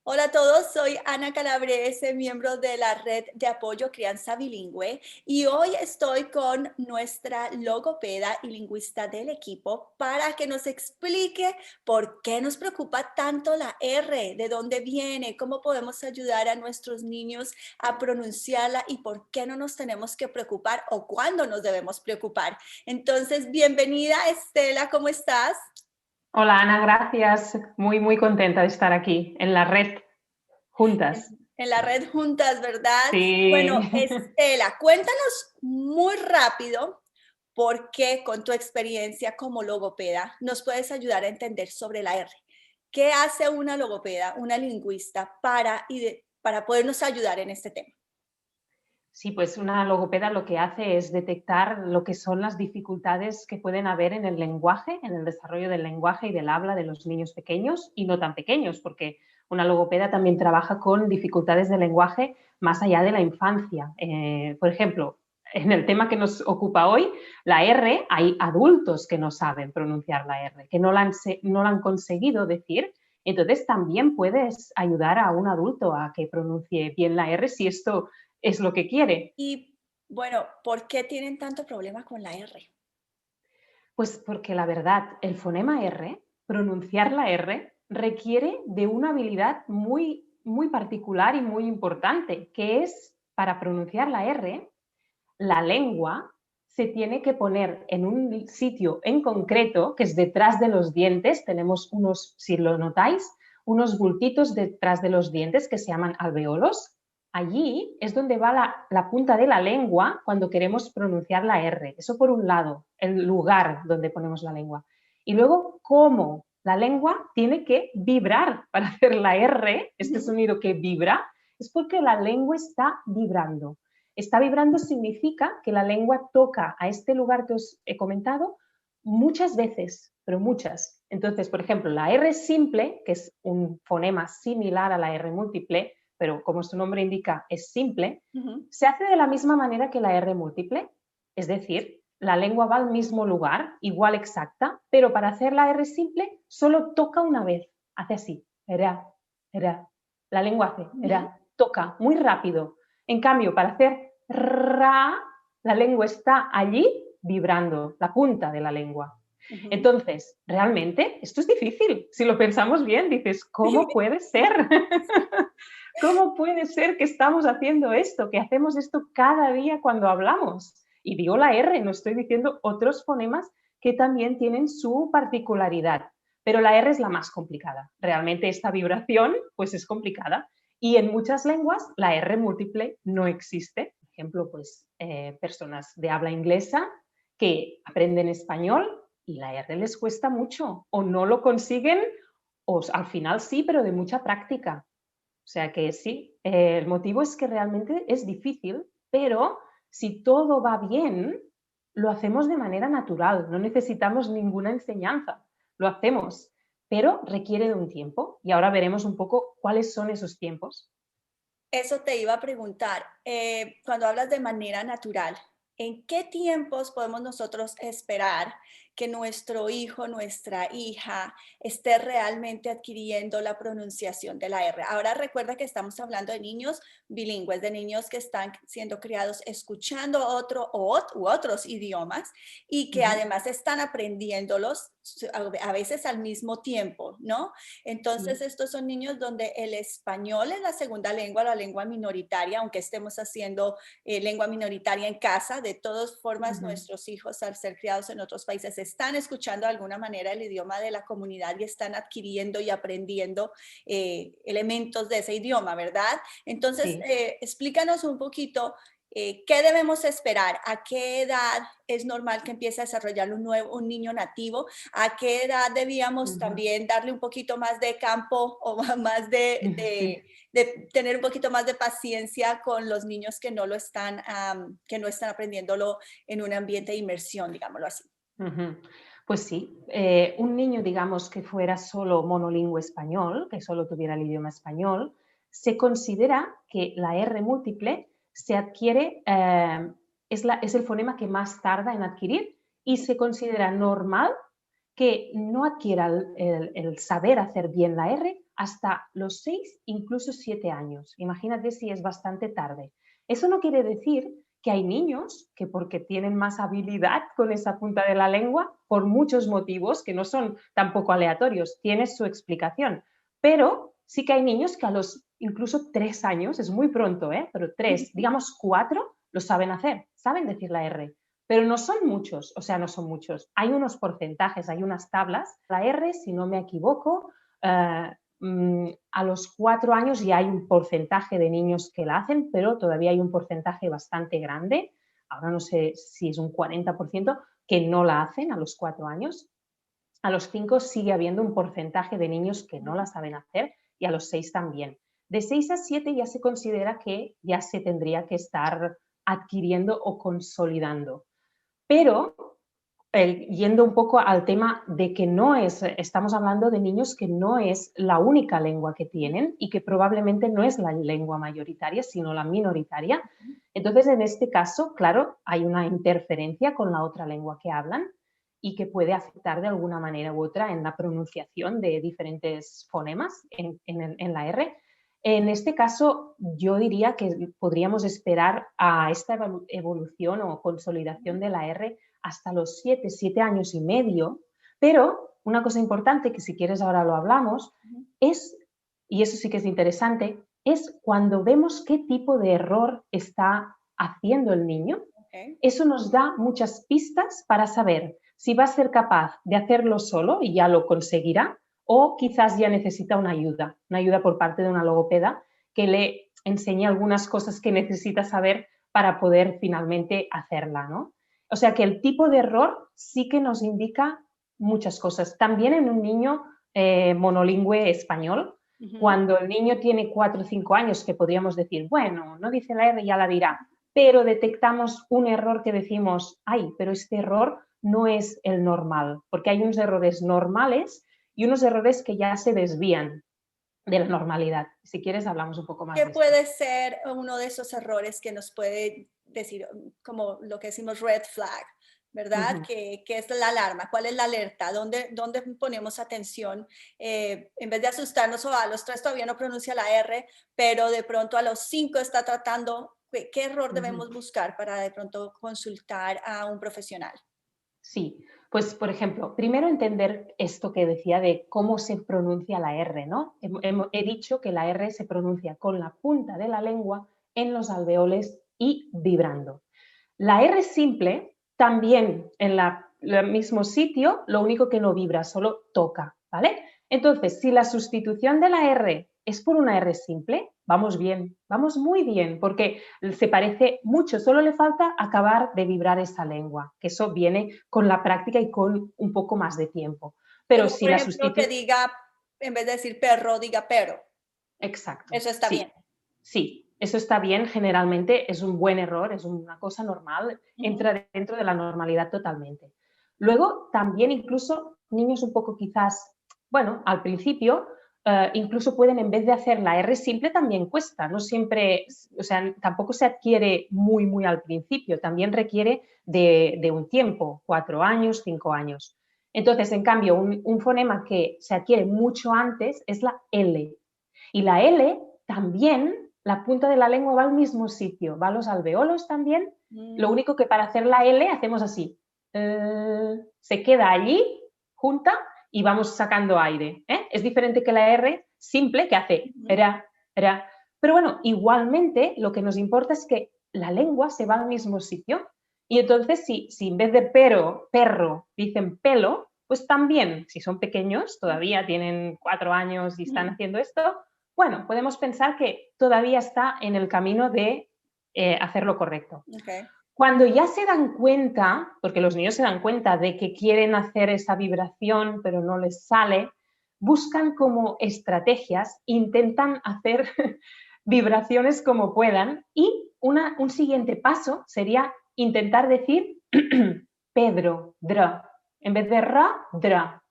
Hola a todos, soy Ana Calabrese, miembro de la Red de Apoyo Crianza Bilingüe, y hoy estoy con nuestra logopeda y lingüista del equipo para que nos explique por qué nos preocupa tanto la R, de dónde viene, cómo podemos ayudar a nuestros niños a pronunciarla y por qué no nos tenemos que preocupar o cuándo nos debemos preocupar. Entonces, bienvenida Estela, ¿cómo estás? Hola Ana, gracias. Muy contenta de estar aquí en la red, juntas. En la red juntas, ¿verdad? Bueno, Sí. Estela, cuéntanos muy rápido por qué con tu experiencia como logopeda nos puedes ayudar a entender sobre la R. ¿Qué hace una logopeda, una lingüista para podernos ayudar en este tema? Sí, pues una logopeda lo que hace es detectar lo que son las dificultades que pueden haber en el lenguaje, en el desarrollo del lenguaje y del habla de los niños pequeños y no tan pequeños, porque una logopeda también trabaja con dificultades de lenguaje más allá de la infancia. Por ejemplo, en el tema que nos ocupa hoy, la R, hay adultos que no saben pronunciar la R, que no la han conseguido decir. Entonces también puedes ayudar a un adulto a que pronuncie bien la R si esto es lo que quiere. Y bueno, ¿por qué tienen tanto problema con la R? Pues porque la verdad, el fonema R, pronunciar la R, requiere de una habilidad muy particular y muy importante, que es para pronunciar la R, la lengua se tiene que poner en un sitio en concreto, que es detrás de los dientes. Tenemos unos, si lo notáis, unos bultitos detrás de los dientes que se llaman alveolos. Allí es donde va la punta de la lengua cuando queremos pronunciar la R. Eso por un lado, el lugar donde ponemos la lengua. Y luego, cómo la lengua tiene que vibrar para hacer la R, este Ujú. sonido que vibra, es porque la lengua está vibrando. Está vibrando significa que la lengua toca a este lugar que os he comentado muchas veces, pero muchas. Entonces, por ejemplo, la R simple, que es un fonema similar a la R múltiple, pero como su nombre indica, es simple, Ujú. se hace de la misma manera que la R múltiple. Es decir, la lengua va al mismo lugar, igual exacta, pero para hacer la R simple solo toca una vez. Hace así, era, era. La lengua hace, Ujú. era, toca, muy rápido. En cambio, para hacer ra, la lengua está allí vibrando, la punta de la lengua. Ujú. Entonces, realmente esto es difícil. Si lo pensamos bien, dices, ¿cómo puede ser? ¿Cómo puede ser que estamos haciendo esto, que hacemos esto cada día cuando hablamos? Y digo la R, no estoy diciendo otros fonemas que también tienen su particularidad, pero la R es la más complicada. Realmente esta vibración pues es complicada y en muchas lenguas la R múltiple no existe. Por ejemplo, pues personas de habla inglesa que aprenden español y la R les cuesta mucho o no lo consiguen o al final sí, pero de mucha práctica. O sea que sí, el motivo es que realmente es difícil, pero si todo va bien, lo hacemos de manera natural, no necesitamos ninguna enseñanza, lo hacemos, pero requiere de un tiempo y ahora veremos un poco cuáles son esos tiempos. Eso te iba a preguntar, cuando hablas de manera natural, ¿en qué tiempos podemos nosotros esperar que nuestro hijo, nuestra hija esté realmente adquiriendo la pronunciación de la R? Ahora recuerda que estamos hablando de niños bilingües, de niños que están siendo criados escuchando u otros idiomas y que Ujú. además están aprendiéndolos a veces al mismo tiempo, ¿no? Entonces, Sí. estos son niños donde el español es la segunda lengua, la lengua minoritaria, aunque estemos haciendo lengua minoritaria en casa, de todas formas, Ujú. nuestros hijos al ser criados en otros países están escuchando de alguna manera el idioma de la comunidad y están adquiriendo y aprendiendo elementos de ese idioma, ¿verdad? Entonces, Sí. explícanos un poquito. ¿Qué debemos esperar? ¿A qué edad es normal que empiece a desarrollar un niño nativo? ¿A qué edad debíamos Ujú. también darle un poquito más de campo o más Sí. de tener un poquito más de paciencia con los niños que no lo están, que no están aprendiéndolo en un ambiente de inmersión, digámoslo así? Ujú. Pues sí, un niño, digamos, que fuera solo monolingüe español, que solo tuviera el idioma español, se considera que la R múltiple se adquiere, es el fonema que más tarda en adquirir y se considera normal que no adquiera el saber hacer bien la R hasta los 6, incluso 7 años. Imagínate si es bastante tarde. Eso no quiere decir que hay niños que porque tienen más habilidad con esa punta de la lengua, por muchos motivos que no son tampoco aleatorios, tiene su explicación. Pero sí que hay niños que a los incluso 3 años, es muy pronto, pero 3, digamos 4, lo saben hacer, saben decir la R. Pero no son muchos, o sea, no son muchos. Hay unos porcentajes, hay unas tablas. La R, si no me equivoco, a los 4 años ya hay un porcentaje de niños que la hacen, pero todavía hay un porcentaje bastante grande, ahora no sé si es un 40%, que no la hacen a los 4 años. A los 5 sigue habiendo un porcentaje de niños que no la saben hacer y a los 6 también. De 6 a 7 ya se considera que ya se tendría que estar adquiriendo o consolidando. Pero yendo un poco al tema de que estamos hablando de niños que no es la única lengua que tienen y que probablemente no es la lengua mayoritaria, sino la minoritaria. Entonces, en este caso, claro, hay una interferencia con la otra lengua que hablan y que puede afectar de alguna manera u otra en la pronunciación de diferentes fonemas en la R. En este caso, yo diría que podríamos esperar a esta evolución o consolidación de la R hasta los 7 años y medio, pero una cosa importante que si quieres ahora lo hablamos, es, y eso sí que es interesante, es cuando vemos qué tipo de error está haciendo el niño. Eso nos da muchas pistas para saber si va a ser capaz de hacerlo solo y ya lo conseguirá, o quizás ya necesita una ayuda por parte de una logopeda que le enseñe algunas cosas que necesita saber para poder finalmente hacerla, ¿no? O sea que el tipo de error sí que nos indica muchas cosas. También en un niño monolingüe español, cuando el niño tiene 4 o 5 años, que podríamos decir, bueno, no dice la R, ya la dirá, pero detectamos un error que decimos, ay, pero este error no es el normal, porque hay unos errores normales y unos errores que ya se desvían de la normalidad. Si quieres, hablamos un poco más ¿Qué de esto. puede ser uno de esos errores que nos puede decir, como lo que decimos red flag, ¿verdad? ¿Qué es la alarma? ¿Cuál es la alerta? ¿Dónde ponemos atención? En vez de asustarnos, o a los 3 todavía no pronuncia la R, pero de pronto a los 5 está tratando, ¿qué error debemos buscar para de pronto consultar a un profesional? Sí, pues por ejemplo, primero entender esto que decía de cómo se pronuncia la R, ¿no? He dicho que la R se pronuncia con la punta de la lengua en los alveoles y vibrando. La R simple también en el mismo sitio, lo único que no vibra, solo toca, ¿vale? Entonces, si la sustitución de la R es por una R simple, vamos bien, vamos muy bien, porque se parece mucho, solo le falta acabar de vibrar esa lengua, que eso viene con la práctica y con un poco más de tiempo. Pero Como si por la ejemplo que sustitución... diga, en vez de decir perro, diga pero. Exacto, Eso está bien. sí. Sí, eso está bien, generalmente es un buen error, es una cosa normal, entra dentro de la normalidad totalmente. Luego, también incluso niños un poco quizás, bueno, al principio, incluso pueden en vez de hacer la R simple también cuesta, no siempre, o sea, tampoco se adquiere muy, muy al principio, también requiere de un tiempo, 4 años, 5 años. Entonces, en cambio, un fonema que se adquiere mucho antes es la L. Y la L también, la punta de la lengua va al mismo sitio, va a los alveolos también. Lo único que para hacer la L hacemos así. Se queda allí, junta, y vamos sacando aire. Es diferente que la R simple que hace era. Pero bueno, igualmente lo que nos importa es que la lengua se va al mismo sitio. Y entonces, si en vez de perro, dicen pelo, pues también, si son pequeños, todavía tienen 4 años y están haciendo esto, bueno, podemos pensar que todavía está en el camino de hacer lo correcto. Okay. Cuando ya se dan cuenta, porque los niños se dan cuenta de que quieren hacer esa vibración, pero no les sale, buscan como estrategias, intentan hacer vibraciones como puedan y un siguiente paso sería intentar decir Pedro, dra, en vez de ra, dra.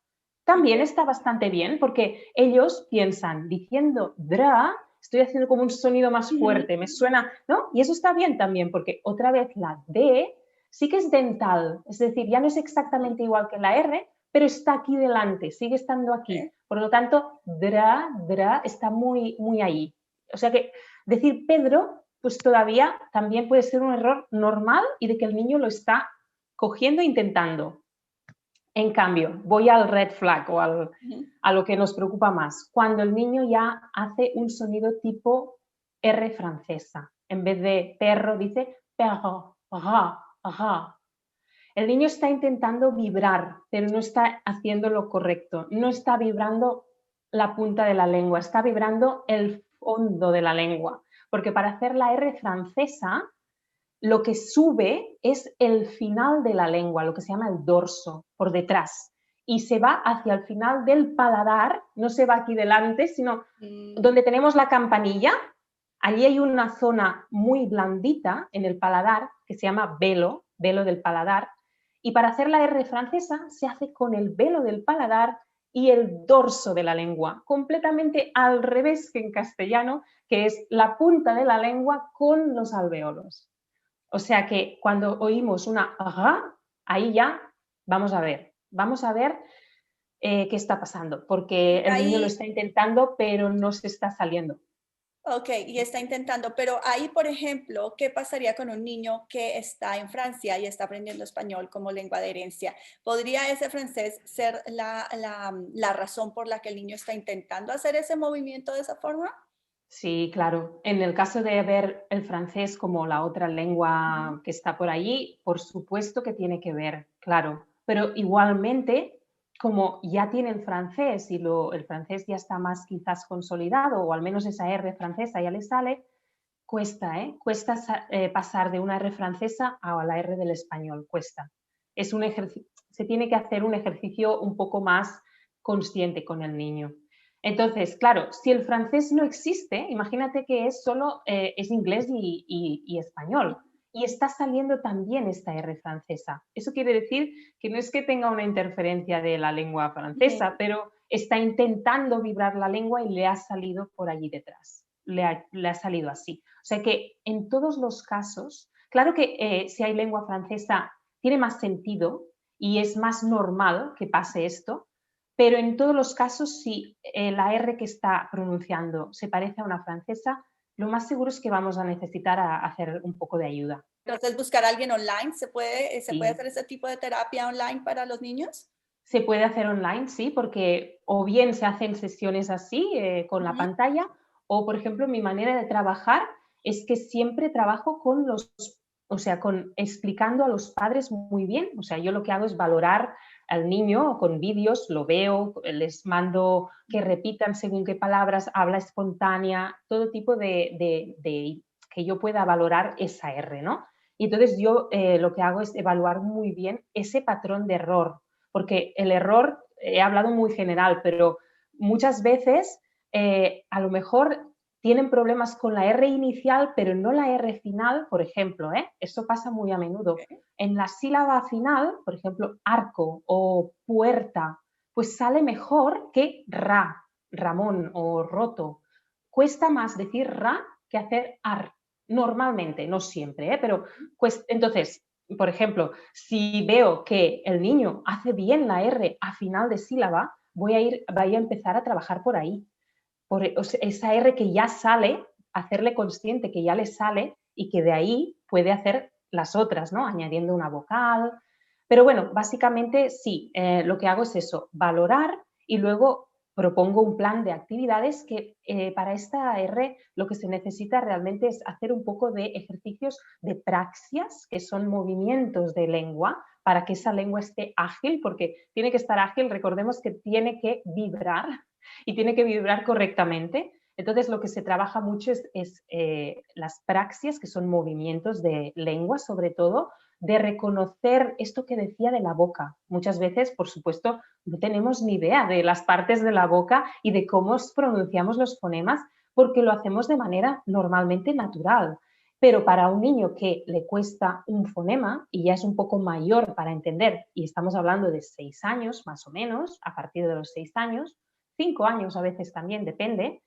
También está bastante bien porque ellos piensan, diciendo dra, estoy haciendo como un sonido más fuerte, me suena, ¿no? Y eso está bien también porque otra vez la D sí que es dental, es decir, ya no es exactamente igual que la R, pero está aquí delante, sigue estando aquí. Por lo tanto, dra está muy, muy ahí. O sea que decir Pedro, pues todavía también puede ser un error normal y de que el niño lo está cogiendo e intentando. En cambio, voy al red flag o a lo que nos preocupa más. Cuando el niño ya hace un sonido tipo R francesa. En vez de perro, dice perro, ajá, ajá. El niño está intentando vibrar, pero no está haciendo lo correcto. No está vibrando la punta de la lengua, está vibrando el fondo de la lengua. Porque para hacer la R francesa, lo que sube es el final de la lengua, lo que se llama el dorso, por detrás. Y se va hacia el final del paladar, no se va aquí delante, sino donde tenemos la campanilla. Allí hay una zona muy blandita en el paladar que se llama velo, velo del paladar. Y para hacer la R francesa se hace con el velo del paladar y el dorso de la lengua, completamente al revés que en castellano, que es la punta de la lengua con los alvéolos. O sea que cuando oímos una ajá, ahí ya vamos a ver qué está pasando, porque el niño lo Ahí, está intentando, pero no se está saliendo. ok, y está intentando, pero ahí, por ejemplo, ¿qué pasaría con un niño que está en Francia y está aprendiendo español como lengua de herencia? ¿Podría ese francés ser la razón por la que el niño está intentando hacer ese movimiento de esa forma? Sí, claro. En el caso de ver el francés como la otra Ujú. lengua que está por allí, por supuesto que tiene que ver, claro. Pero igualmente, como ya tienen francés y el francés ya está más quizás consolidado, o al menos esa R francesa ya le sale, cuesta, ¿eh? Cuesta pasar de una R francesa a la R del español, cuesta. Es un se tiene que hacer un ejercicio un poco más consciente con el niño. Entonces, claro, si el francés no existe, imagínate que es solo es inglés y español. Y está saliendo también esta R francesa. Eso quiere decir que no es que tenga una interferencia de la lengua francesa, Ujú. pero está intentando vibrar la lengua y le ha salido por allí detrás. Le ha salido así. O sea que en todos los casos, claro que si hay lengua francesa tiene más sentido y es más normal que pase esto, pero en todos los casos, si la R que está pronunciando se parece a una francesa, lo más seguro es que vamos a necesitar hacer un poco de ayuda. Entonces, buscar a alguien online, se puede Sí. hacer ese tipo de terapia online para los niños? Se puede hacer online, sí, porque o bien se hacen sesiones así, con la Ujú. pantalla, o por ejemplo, mi manera de trabajar es que siempre trabajo con o sea, explicando a los padres muy bien. O sea, yo lo que hago es valorar al niño con vídeos, lo veo, les mando que repitan según qué palabras, habla espontánea, todo tipo de que yo pueda valorar esa R, ¿no? Y entonces yo lo que hago es evaluar muy bien ese patrón de error, porque el error, he hablado muy general, pero muchas veces a lo mejor tienen problemas con la R inicial, pero no la R final, por ejemplo, eso pasa muy a menudo. Ok. En la sílaba final, por ejemplo, arco o puerta, pues sale mejor que ra, Ramón o roto. Cuesta más decir ra que hacer ar, normalmente, no siempre, pero pues entonces, por ejemplo, si veo que el niño hace bien la R a final de sílaba, voy a empezar a trabajar por ahí. O sea, esa R que ya sale, hacerle consciente que ya le sale y que de ahí puede hacer las otras, ¿no? Añadiendo una vocal. Pero bueno, básicamente sí, lo que hago es eso, valorar y luego propongo un plan de actividades que para esta R lo que se necesita realmente es hacer un poco de ejercicios de praxias, que son movimientos de lengua, para que esa lengua esté ágil, porque tiene que estar ágil, recordemos que tiene que vibrar y tiene que vibrar correctamente. Entonces, lo que se trabaja mucho es las praxias, que son movimientos de lengua, sobre todo, de reconocer esto que decía de la boca. Muchas veces, por supuesto, no tenemos ni idea de las partes de la boca y de cómo pronunciamos los fonemas, porque lo hacemos de manera normalmente natural. Pero para un niño que le cuesta un fonema y ya es un poco mayor para entender, y estamos hablando de 6 años más o menos, a partir de los 6 años, 5 años a veces también, depende,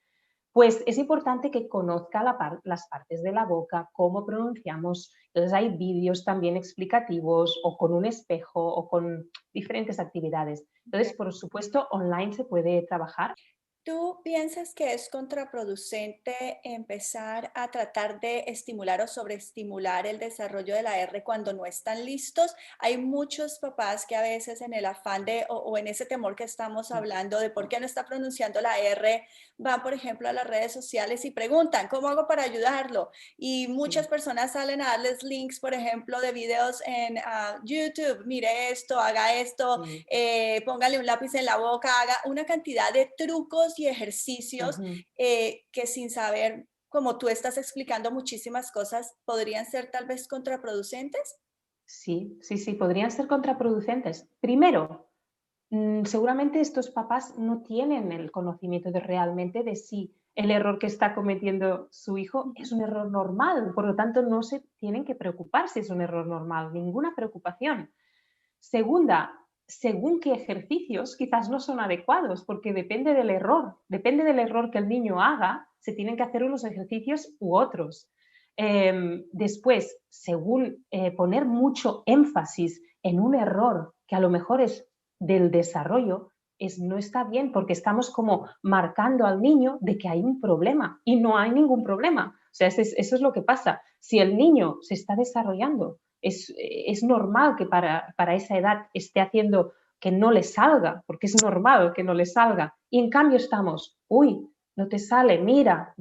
Pues es importante que conozca las partes de la boca, cómo pronunciamos. Entonces hay vídeos también explicativos o con un espejo o con diferentes actividades. Entonces, por supuesto, online se puede trabajar. ¿Tú piensas que es contraproducente empezar a tratar de estimular o sobreestimular el desarrollo de la R cuando no están listos? Hay muchos papás que a veces en el afán de o en ese temor que estamos Mm, hablando de por qué no está pronunciando la R, van, por ejemplo, a las redes sociales y preguntan, ¿cómo hago para ayudarlo? Y muchas sí, personas salen a darles links, por ejemplo, de videos en YouTube, mire esto, haga esto, sí. póngale un lápiz en la boca, haga una cantidad de trucos y ejercicios Ujú. que sin saber, como tú estás explicando muchísimas cosas, podrían ser tal vez contraproducentes. Sí, sí, sí, podrían ser contraproducentes. Primero, seguramente estos papás no tienen el conocimiento de realmente de si el error que está cometiendo su hijo es un error normal, por lo tanto no se tienen que preocupar si es un error normal, ninguna preocupación. Segunda, según qué ejercicios quizás no son adecuados, porque depende del error que el niño haga, se tienen que hacer unos ejercicios u otros. Después, según poner mucho énfasis en un error que a lo mejor es del desarrollo, no está bien porque estamos como marcando al niño de que hay un problema y no hay ningún problema. O sea, eso es lo que pasa. Si el niño se está desarrollando, es normal que para esa edad esté haciendo que no le salga, porque es normal que no le salga. Y en cambio estamos, uy, no te sale, mira,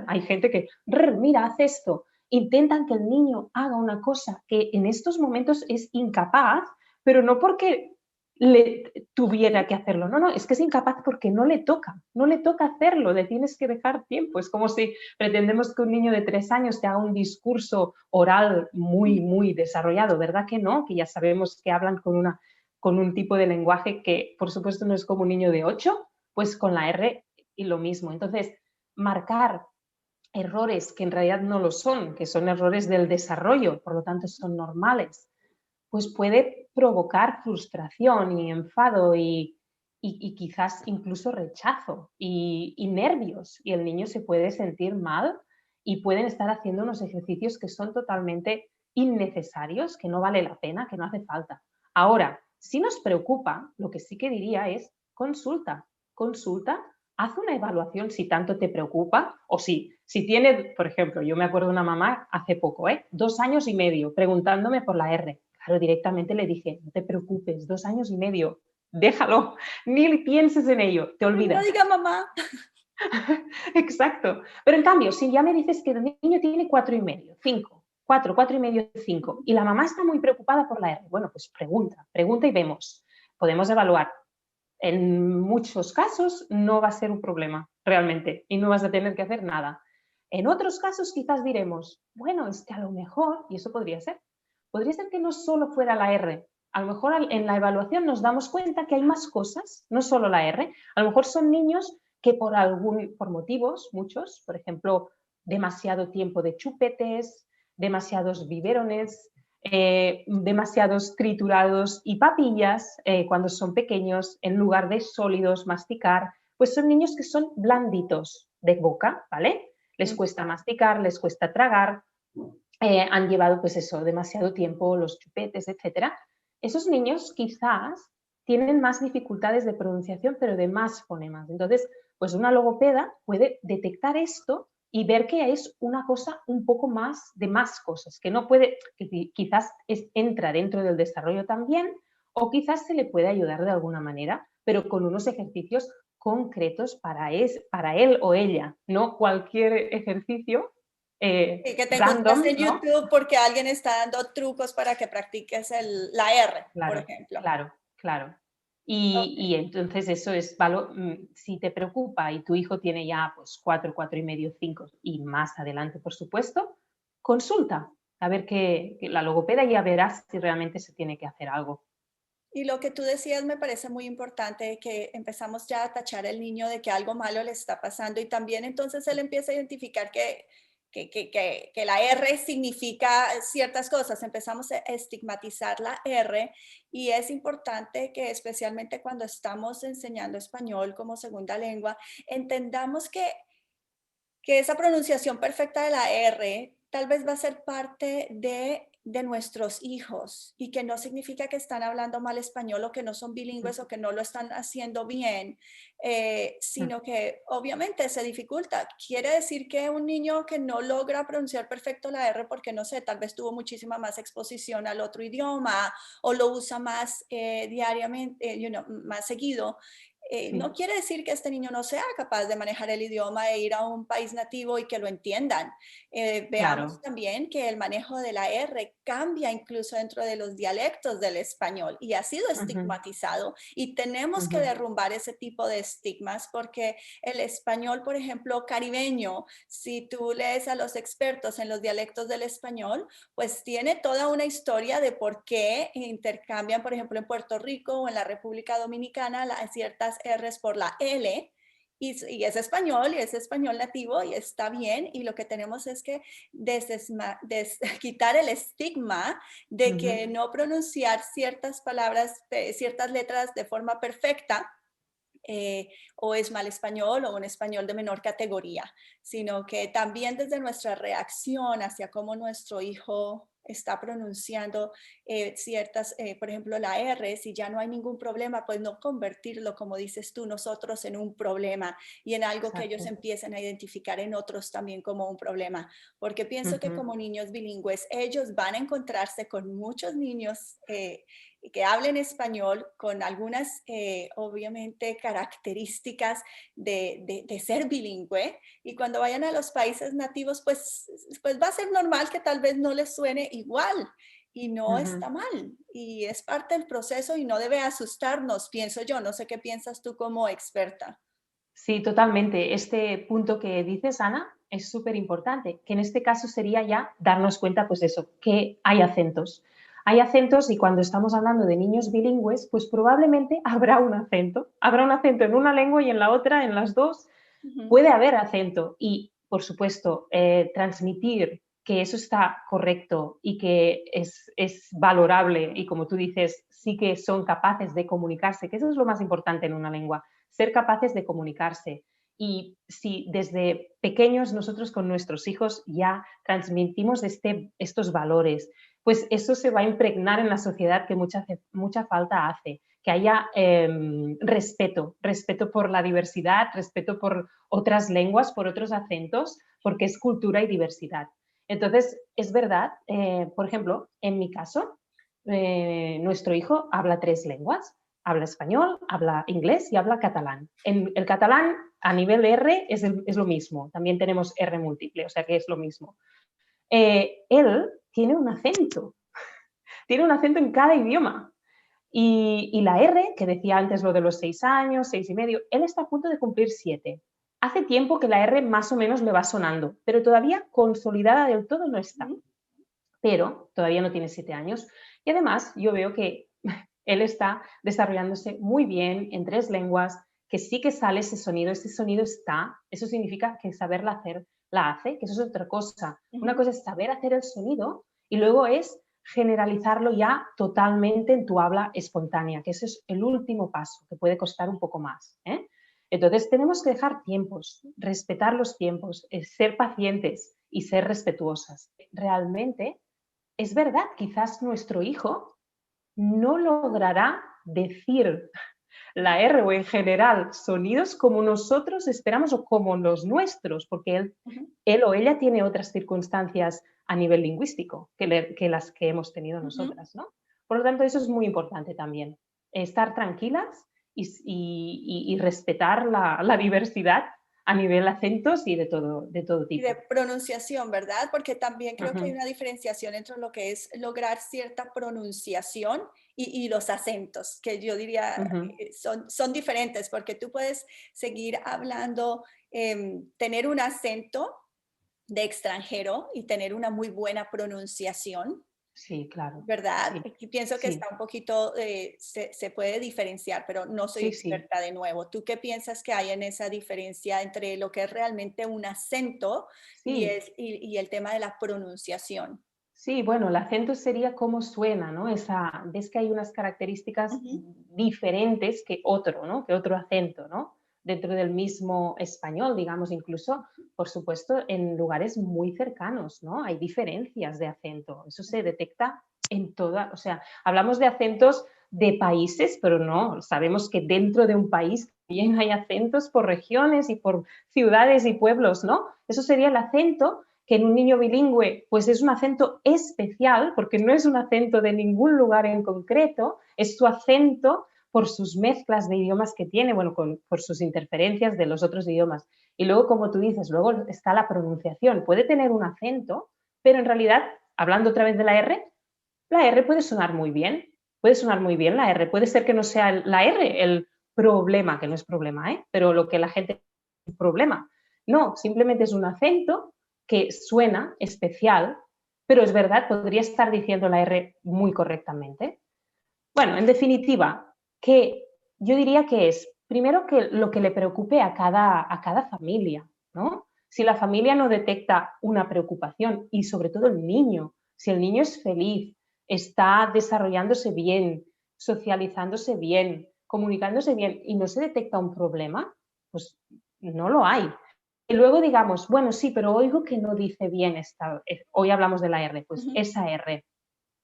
hay gente que, mira, haz esto. Intentan que el niño haga una cosa que en estos momentos es incapaz, pero no porque le tuviera que hacerlo. No, no, es que es incapaz porque no le toca hacerlo, le tienes que dejar tiempo. Es como si pretendemos que un niño de 3 años te haga un discurso oral muy, muy desarrollado, ¿verdad que no? Que ya sabemos que hablan con un tipo de lenguaje que, por supuesto, no es como un niño de 8, pues con la R y lo mismo. Entonces, marcar errores que en realidad no lo son, que son errores del desarrollo, por lo tanto son normales, pues puede provocar frustración y enfado y quizás incluso rechazo y nervios. Y el niño se puede sentir mal y pueden estar haciendo unos ejercicios que son totalmente innecesarios, que no vale la pena, que no hace falta. Ahora, si nos preocupa, lo que sí que diría es consulta, consulta, haz una evaluación si tanto te preocupa o si tiene, por ejemplo, yo me acuerdo de una mamá hace poco, 2 años y medio, preguntándome por la R. Claro, directamente le dije, no te preocupes, 2 años y medio, déjalo, ni pienses en ello, te No olvidas. diga mamá. Exacto. Pero en cambio, si ya me dices que el niño tiene 4 y medio, 5, 4, 4 y medio, 5, y la mamá está muy preocupada por la R, bueno, pues pregunta, pregunta y vemos. Podemos evaluar. En muchos casos no va a ser un problema realmente y no vas a tener que hacer nada. En otros casos quizás diremos, bueno, es que a lo mejor, y eso podría ser que no solo fuera la R, a lo mejor en la evaluación nos damos cuenta que hay más cosas, no solo la R, a lo mejor son niños que por motivos, muchos, por ejemplo, demasiado tiempo de chupetes, demasiados biberones, demasiados triturados y papillas cuando son pequeños, en lugar de sólidos, masticar, pues son niños que son blanditos de boca, ¿vale? Les cuesta masticar, les cuesta tragar, han llevado pues eso, demasiado tiempo los chupetes, etcétera. Esos niños quizás tienen más dificultades de pronunciación, pero de más fonemas. Entonces, pues una logopeda puede detectar esto y ver que es una cosa un poco más de más cosas, que no puede, que quizás entra dentro del desarrollo también, o quizás se le puede ayudar de alguna manera, pero con unos ejercicios concretos para él o ella, no cualquier ejercicio Y que te encontraste random, en ¿no? YouTube porque alguien está dando trucos para que practiques la R, por Claro, ejemplo. claro, claro. Ok. Y entonces eso es, si te preocupa y tu hijo tiene ya pues 4, 4 y medio, 5 y más adelante, por supuesto, consulta a ver que la logopeda ya verás si realmente se tiene que hacer algo. Y lo que tú decías me parece muy importante, que empezamos ya a tachar al niño de que algo malo le está pasando y también entonces él empieza a identificar que la R significa ciertas cosas. Empezamos a estigmatizar la R y es importante que especialmente cuando estamos enseñando español como segunda lengua, entendamos que que esa pronunciación perfecta de la R tal vez va a ser parte de nuestros hijos y que no significa que están hablando mal español o que no son bilingües o que no lo están haciendo bien, Mm, sino que obviamente se dificulta. Quiere decir que un niño que no logra pronunciar perfecto la R porque, no sé, tal vez tuvo muchísima más exposición al otro idioma o lo usa más diariamente, más seguido, no sí, quiere decir que este niño no sea capaz de manejar el idioma e ir a un país nativo y que lo entiendan. Veamos claro. también que el manejo de la R cambia incluso dentro de los dialectos del español y ha sido Ujú, estigmatizado y tenemos que ujú, derrumbar ese tipo de estigmas porque el español, por ejemplo, caribeño, si tú lees a los expertos en los dialectos del español, pues tiene toda una historia de por qué intercambian, por ejemplo, en Puerto Rico o en la República Dominicana, ciertas R's por la L. Y es español y es español nativo y está bien. Y lo que tenemos es que quitar el estigma de ujú. que no pronunciar ciertas palabras, ciertas letras de forma perfecta o es mal español o un español de menor categoría, sino que también desde nuestra reacción hacia cómo nuestro hijo está pronunciando ciertas, por ejemplo, la R, si ya no hay ningún problema, pues no convertirlo, como dices tú, nosotros en un problema y en algo que ellos Exacto. empiecen a identificar en otros también como un problema, porque pienso que Ujú, como niños bilingües, ellos van a encontrarse con muchos niños que hablen español con algunas, obviamente, características de ser bilingüe. Y cuando vayan a los países nativos, pues va a ser normal que tal vez no les suene igual. Y no ujú. está mal. Y es parte del proceso y no debe asustarnos, pienso yo. No sé qué piensas tú como experta. Sí, totalmente. Este punto que dices, Ana, es súper importante, que en este caso sería ya darnos cuenta, pues eso, que hay acentos. Hay acentos y cuando estamos hablando de niños bilingües, pues probablemente habrá un acento. Habrá un acento en una lengua y en la otra, en las dos, Ujú, puede haber acento. Y, por supuesto, transmitir que eso está correcto y que es valorable y, como tú dices, sí que son capaces de comunicarse, que eso es lo más importante en una lengua, ser capaces de comunicarse. Y si desde pequeños nosotros con nuestros hijos ya transmitimos estos valores, pues eso se va a impregnar en la sociedad que mucha falta hace, que haya respeto, respeto por la diversidad, respeto por otras lenguas, por otros acentos, porque es cultura y diversidad. Entonces, es verdad, por ejemplo, en mi caso, nuestro hijo habla 3 lenguas, habla español, habla inglés y habla catalán. En el catalán, a nivel R, es lo mismo. También tenemos R múltiple, o sea que es lo mismo. Él tiene un acento en cada idioma. Y la R, que decía antes lo de los 6 años, 6 y medio, él está a punto de cumplir 7. Hace tiempo que la R más o menos le va sonando, pero todavía consolidada del todo no está. ujú, Pero todavía no tiene 7 años. Y además yo veo que él está desarrollándose muy bien en 3 lenguas, que sí que sale ese sonido está, eso significa que saberla hacer la hace, que eso es otra cosa. Una ujú. cosa es saber hacer el sonido y luego es generalizarlo ya totalmente en tu habla espontánea, que ese es el último paso, que puede costar un poco más. ¿Eh? Entonces tenemos que dejar tiempos, respetar los tiempos, ser pacientes y ser respetuosas. Realmente es verdad, quizás nuestro hijo no logrará decir la R o en general sonidos como nosotros esperamos o como los nuestros, porque Ujú, él o ella tiene otras circunstancias a nivel lingüístico que las que hemos tenido ujú. nosotras, ¿no? Por lo tanto, eso es muy importante también, estar tranquilas y respetar la diversidad a nivel acentos y de todo Y de tipo. pronunciación, ¿verdad? Porque también creo que hay Ujú, una diferenciación entre lo que es lograr cierta pronunciación y los acentos, que yo diría ujú, son diferentes, porque tú puedes seguir hablando, tener un acento de extranjero y tener una muy buena pronunciación, sí, claro, ¿verdad? sí, Aquí pienso que está sí. un poquito, se puede diferenciar, pero no soy Sí, sí, experta de nuevo. ¿Tú qué piensas que hay en esa diferencia entre lo que es realmente un acento sí, y el tema de la pronunciación? sí, bueno, el acento sería cómo suena, ¿no? Ves que hay unas características Ujú, diferentes que otro, ¿no? Que otro acento, ¿no? dentro del mismo español, digamos, incluso, por supuesto, en lugares muy cercanos, ¿no? Hay diferencias de acento, eso se detecta en toda, o sea, hablamos de acentos de países, pero no, sabemos que dentro de un país también hay acentos por regiones y por ciudades y pueblos, ¿no? Eso sería el acento que en un niño bilingüe pues es un acento especial, porque no es un acento de ningún lugar en concreto, es su acento por sus mezclas de idiomas que tiene, bueno, por sus interferencias de los otros idiomas. Y luego, como tú dices, luego está la pronunciación. Puede tener un acento, pero en realidad, hablando otra vez de la R puede sonar muy bien. Puede sonar muy bien la R. Puede ser que no sea la R el problema, que no es problema, ¿eh? Pero lo que la gente problema. No, simplemente es un acento que suena especial, pero es verdad, podría estar diciendo la R muy correctamente. Bueno, en definitiva, que yo diría que es, primero, que lo que le preocupe a cada familia, ¿no? Si la familia no detecta una preocupación y sobre todo el niño, si el niño es feliz, está desarrollándose bien, socializándose bien, comunicándose bien y no se detecta un problema, pues no lo hay. Y luego digamos, bueno, sí, pero oigo que no dice bien esta, hoy hablamos de la R, pues Ujú. esa R.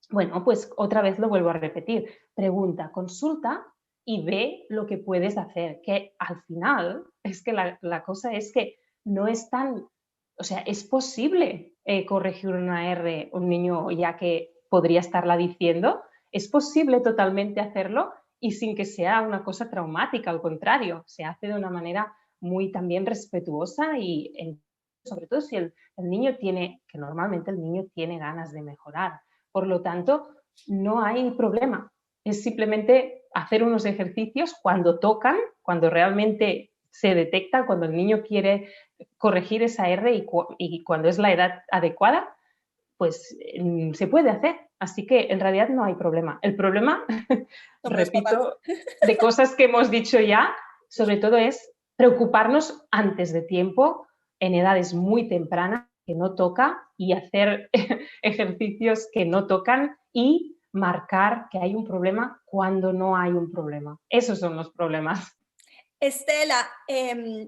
Bueno, pues otra vez lo vuelvo a repetir. Pregunta, consulta y ve lo que puedes hacer. Que al final es que la cosa es que no es tan, o sea, es posible corregir una R un niño ya que podría estarla diciendo. Es posible totalmente hacerlo y sin que sea una cosa traumática, al contrario, se hace de una manera muy también respetuosa y sobre todo si el niño tiene, que normalmente el niño tiene ganas de mejorar. Por lo tanto, no hay problema. Es simplemente hacer unos ejercicios cuando tocan, cuando realmente se detecta, cuando el niño quiere corregir esa R y cuando es la edad adecuada, pues se puede hacer. Así que en realidad no hay problema. El problema, Somos los papás. repito, de cosas que hemos dicho ya, sobre todo es preocuparnos antes de tiempo, en edades muy tempranas, que no toca, y hacer ejercicios que no tocan y marcar que hay un problema cuando no hay un problema. Esos son los problemas. Estela,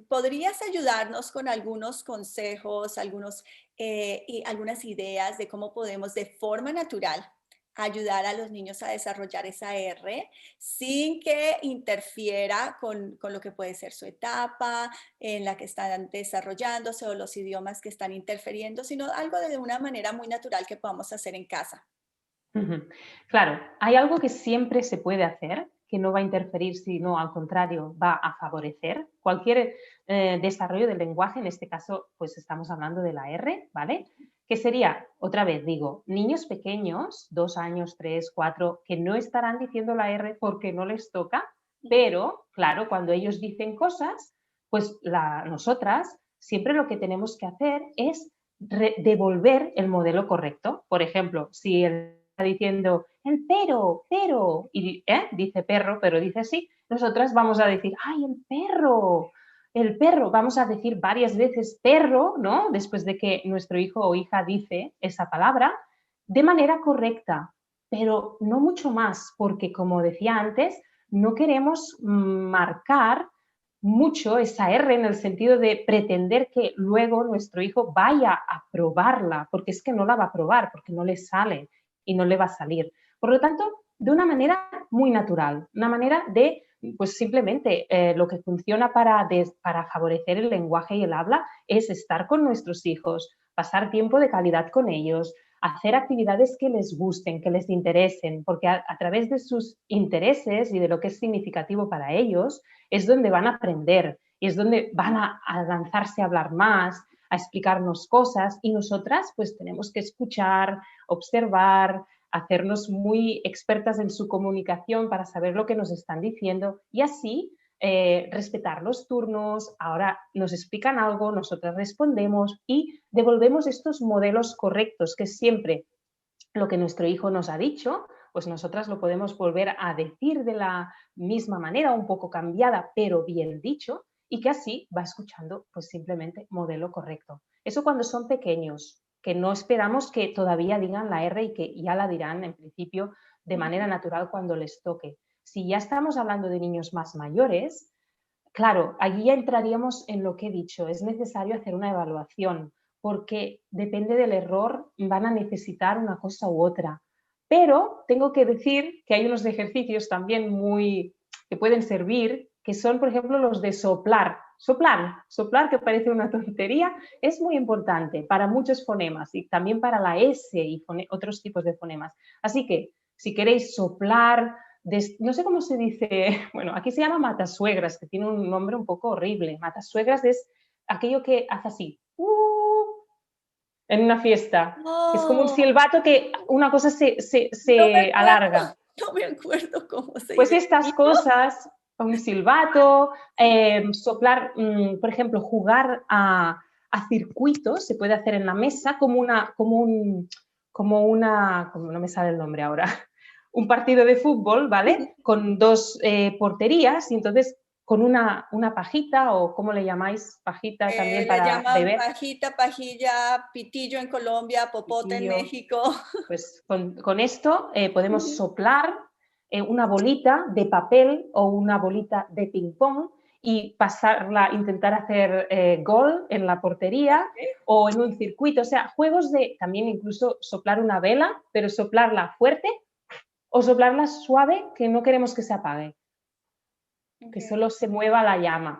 ¿podrías ayudarnos con algunos consejos, y algunas ideas de cómo podemos de forma natural ayudar a los niños a desarrollar esa R sin que interfiera con lo que puede ser su etapa en la que están desarrollándose o los idiomas que están interfiriendo, sino algo de una manera muy natural que podamos hacer en casa? Ujú. Claro, hay algo que siempre se puede hacer, que no va a interferir, sino al contrario, va a favorecer cualquier desarrollo del lenguaje, en este caso, pues estamos hablando de la R, ¿vale? Que sería, otra vez digo, niños pequeños, 2 años, 3, 4, que no estarán diciendo la R porque no les toca, Ujú. pero, claro, cuando ellos dicen cosas, pues nosotras siempre lo que tenemos que hacer es devolver el modelo correcto. Por ejemplo, si el diciendo el pero, y dice perro, pero dice así, nosotras vamos a decir, ay, el perro, vamos a decir varias veces perro, ¿no? Después de que nuestro hijo o hija dice esa palabra, de manera correcta, pero no mucho más, porque como decía antes, no queremos marcar mucho esa R en el sentido de pretender que luego nuestro hijo vaya a probarla, porque es que no la va a probar, porque no le sale y no le va a salir. Por lo tanto, de una manera muy natural, una manera de, pues simplemente lo que funciona para favorecer el lenguaje y el habla es estar con nuestros hijos, pasar tiempo de calidad con ellos, hacer actividades que les gusten, que les interesen, porque a través de sus intereses y de lo que es significativo para ellos es donde van a aprender y es donde van a lanzarse a hablar más, a explicarnos cosas y nosotras pues tenemos que escuchar, observar, hacernos muy expertas en su comunicación para saber lo que nos están diciendo y así respetar los turnos, ahora nos explican algo, nosotras respondemos y devolvemos estos modelos correctos, que siempre lo que nuestro hijo nos ha dicho, pues nosotras lo podemos volver a decir de la misma manera, un poco cambiada, pero bien dicho, y que así va escuchando pues simplemente modelo correcto. Eso cuando son pequeños, que no esperamos que todavía digan la R y que ya la dirán en principio de manera natural cuando les toque. Si ya estamos hablando de niños más mayores, claro, allí ya entraríamos en lo que he dicho, es necesario hacer una evaluación, porque depende del error, van a necesitar una cosa u otra. Pero tengo que decir que hay unos ejercicios también que pueden servir, que son, por ejemplo, los de soplar. Soplar, que parece una tontería, es muy importante para muchos fonemas y también para la S y otros tipos de fonemas. Así que, si queréis soplar, no sé cómo se dice, bueno, aquí se llama matasuegras, que tiene un nombre un poco horrible. Matasuegras es aquello que hace así, en una fiesta. Es como un Oh, silbato que una cosa no me se acuerdo, alarga. no me acuerdo cómo se Pues dice. estas cosas, un silbato, soplar, por ejemplo, jugar a circuitos, se puede hacer en la mesa como no me sale el nombre ahora, un partido de fútbol, ¿vale? Con dos porterías y entonces con una pajita o ¿cómo le llamáis? Pajita también Le para llaman beber, pajita, pajilla, pitillo en Colombia, popote en pitillo. México. Pues con esto podemos soplar una bolita de papel o una bolita de ping-pong y pasarla, intentar hacer gol en la portería o en un circuito. O sea, juegos de también incluso soplar una vela, pero soplarla fuerte o soplarla suave, que no queremos que se apague, que Okay. solo se mueva la llama.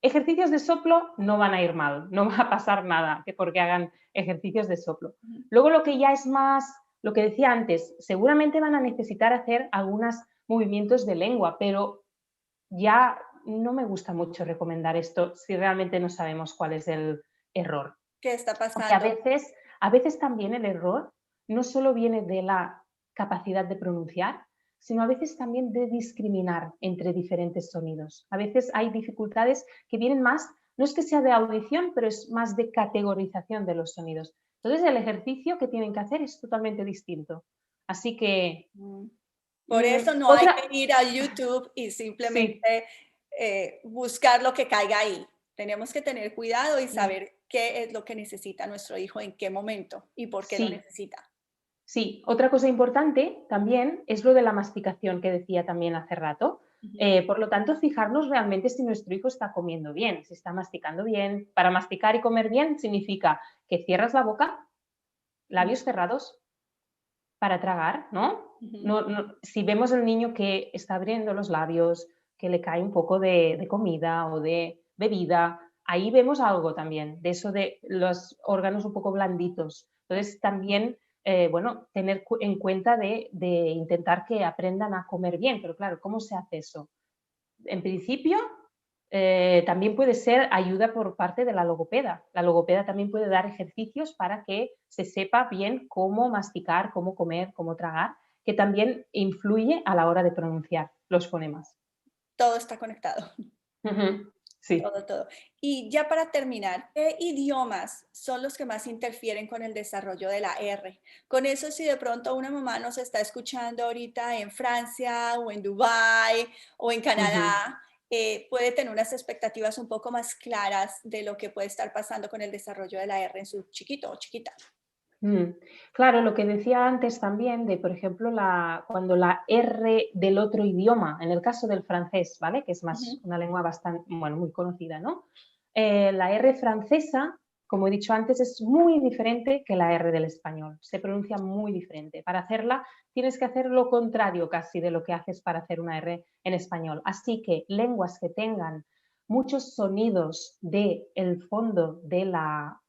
Ejercicios de soplo no van a ir mal, no va a pasar nada que porque hagan ejercicios de soplo. Luego lo que ya es más, lo que decía antes, seguramente van a necesitar hacer algunos movimientos de lengua, pero ya no me gusta mucho recomendar esto si realmente no sabemos cuál es el error. ¿Qué está Porque pasando? a veces también el error no solo viene de la capacidad de pronunciar, sino a veces también de discriminar entre diferentes sonidos. A veces hay dificultades que vienen más, no es que sea de audición, pero es más de categorización de los sonidos. Entonces el ejercicio que tienen que hacer es totalmente distinto. Así que Mm. Por eso no hay otra, que ir a YouTube y sí, simplemente buscar lo que caiga ahí. Tenemos que tener cuidado y saber qué es lo que necesita nuestro hijo, en qué momento y por qué lo sí, necesita. sí, otra cosa importante también es lo de la masticación que decía también hace rato. Ujú. Por lo tanto, fijarnos realmente si nuestro hijo está comiendo bien, si está masticando bien. Para masticar y comer bien significa que cierras la boca, labios cerrados, para tragar, ¿no? Ujú. Si vemos al niño que está abriendo los labios, que le cae un poco de comida o de bebida, ahí vemos algo también, de eso de los órganos un poco blanditos. Entonces, también, bueno, tener en cuenta de intentar que aprendan a comer bien, pero claro, ¿cómo se hace eso? En principio, también puede ser ayuda por parte de la logopeda. La logopeda también puede dar ejercicios para que se sepa bien cómo masticar, cómo comer, cómo tragar, que también influye a la hora de pronunciar los fonemas. Todo está conectado. Ujú, sí. Todo, todo. Y ya para terminar, ¿qué idiomas son los que más interfieren con el desarrollo de la R? Con eso, si de pronto una mamá nos está escuchando ahorita en Francia o en Dubái o en Ujú. Canadá, puede tener unas expectativas un poco más claras de lo que puede estar pasando con el desarrollo de la R en su chiquito o chiquita. Mm. Claro, lo que decía antes también de, por ejemplo, cuando la R del otro idioma, en el caso del francés, ¿vale? Que es más Ujú. una lengua bastante, bueno, muy conocida, ¿no? La R francesa, como he dicho antes, es muy diferente que la R del español. Se pronuncia muy diferente. Para hacerla tienes que hacer lo contrario casi de lo que haces para hacer una R en español. Así que lenguas que tengan muchos sonidos del fondo de la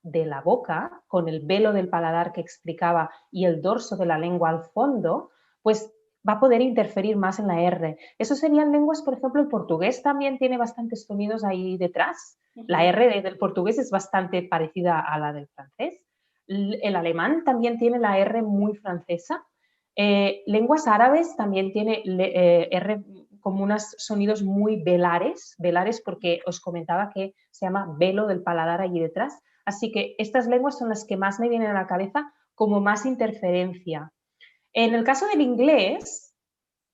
boca, con el velo del paladar que explicaba y el dorso de la lengua al fondo, pues va a poder interferir más en la R. Eso serían lenguas, por ejemplo, el portugués también tiene bastantes sonidos ahí detrás. La Ujú. R del portugués es bastante parecida a la del francés. El alemán también tiene la R muy francesa. Lenguas árabes también tiene R como unos sonidos muy velares, velares porque os comentaba que se llama velo del paladar allí detrás. Así que estas lenguas son las que más me vienen a la cabeza como más interferencia. En el caso del inglés,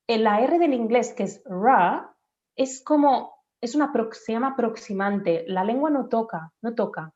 en la R del inglés, que es ra, es como, se llama proximante. La lengua no toca, no toca.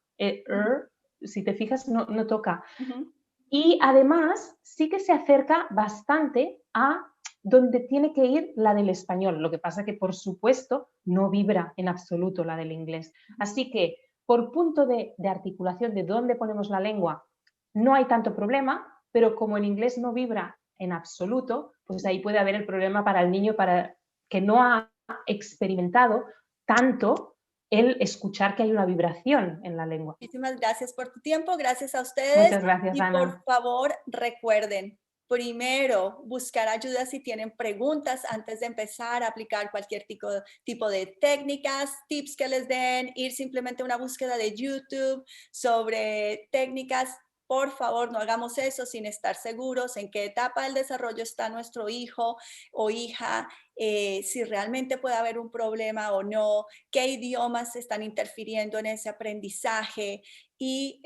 Si te fijas, no toca. Ujú. Y además sí que se acerca bastante a donde tiene que ir la del español. Lo que pasa que, por supuesto, no vibra en absoluto la del inglés. Así que, por punto de articulación de dónde ponemos la lengua, no hay tanto problema, pero como el inglés no vibra en absoluto, pues ahí puede haber el problema para el niño para que no ha experimentado tanto el escuchar que hay una vibración en la lengua. Muchísimas gracias por tu tiempo, gracias a ustedes Muchas gracias, y por Ana. favor recuerden, primero buscar ayuda si tienen preguntas antes de empezar a aplicar cualquier tipo de técnicas, tips que les den, ir simplemente a una búsqueda de YouTube sobre técnicas. Por favor, no hagamos eso sin estar seguros en qué etapa del desarrollo está nuestro hijo o hija, si realmente puede haber un problema o no, qué idiomas están interfiriendo en ese aprendizaje y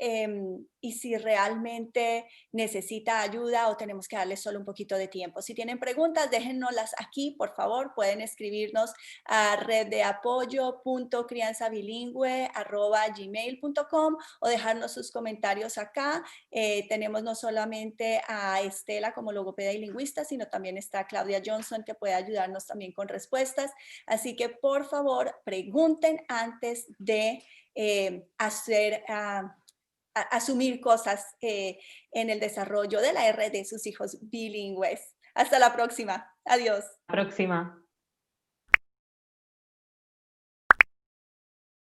si realmente necesita ayuda o tenemos que darle solo un poquito de tiempo. Si tienen preguntas, déjennoslas aquí, por favor. Pueden escribirnos a reddeapoyo.crianzabilingüe@gmail.com o dejarnos sus comentarios acá. Tenemos no solamente a Estela como logopeda y lingüista, sino también está Claudia Johnson que puede ayudarnos también con respuestas. Así que por favor pregunten antes de asumir cosas en el desarrollo de la R de sus hijos bilingües. Hasta la próxima. Adiós. Próxima.